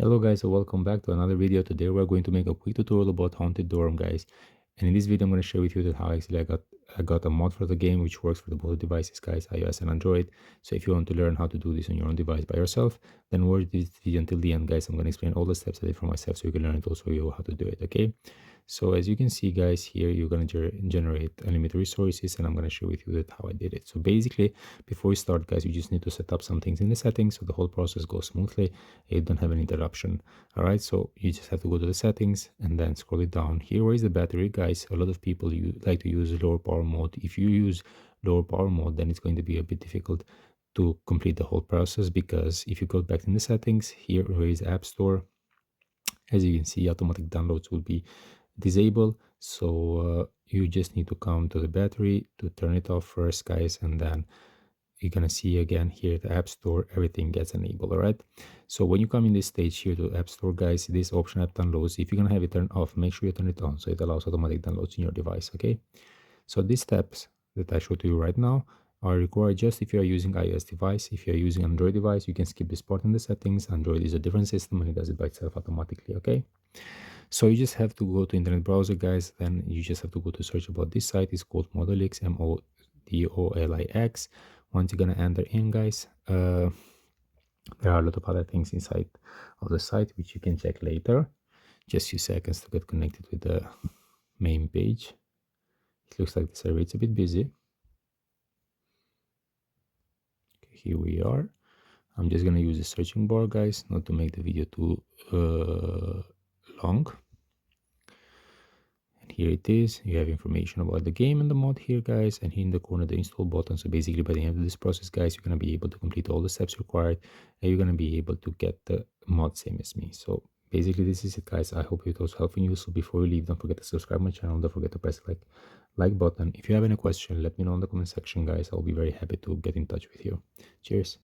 Hello guys, and welcome back to another video. Today we're going to make a quick tutorial about Haunted Dorm, guys. And in this video I'm going to share with you that how actually I got a mod for the game which works for the both devices, guys, iOS and Android. So if you want to learn how to do this on your own device by yourself, then watch this video until the end, guys. I'm going to explain all the steps I did for myself so you can learn it also you how to do it, okay? So as you can see, guys, here you're going to generate unlimited resources, and I'm going to share with you that how I did it. So basically, before we start, guys, you just need to set up some things in the settings so the whole process goes smoothly. You don't have an interruption. All right, so you just have to go to the settings and then scroll it down. Here, where is the battery, guys? A lot of people like to use lower power mode. If you use lower power mode, then it's going to be a bit difficult to complete the whole process, because if you go back in the settings, here where is App Store, as you can see, automatic downloads will be disabled. So you just need to come to the battery to turn it off first, guys, and then you're gonna see again here the App Store, everything gets enabled. All right, so when you come in this stage here to App Store, guys, this option app downloads, if you're gonna have it turned off, make sure you turn it on so it allows automatic downloads in your device. Okay, so these steps that I showed to you right now are required just if you are using iOS device. If you are using Android device, you can skip this part in the settings. Android is a different system and it does it by itself automatically. Okay, so you just have to go to internet browser, guys. Then you just have to go to search about this site. It's called Modolix, Modolix. Once you're gonna enter in, guys, there are a lot of other things inside of the site which you can check later. Just a few seconds to get connected with the main page. It looks like the server is a bit busy. Okay, here we are. I'm just gonna use the searching bar, guys, not to make the video too long. And here it is. You have information about the game and the mod here, guys, and here in the corner the install button. So basically by the end of this process, guys, you're gonna be able to complete all the steps required, and you're gonna be able to get the mod same as me. So basically this is it, guys. I hope it was helpful and useful. Before you leave, don't forget to subscribe my channel, don't forget to press the like button. If you have any question, let me know in the comment section, guys. I'll be very happy to get in touch with you. Cheers.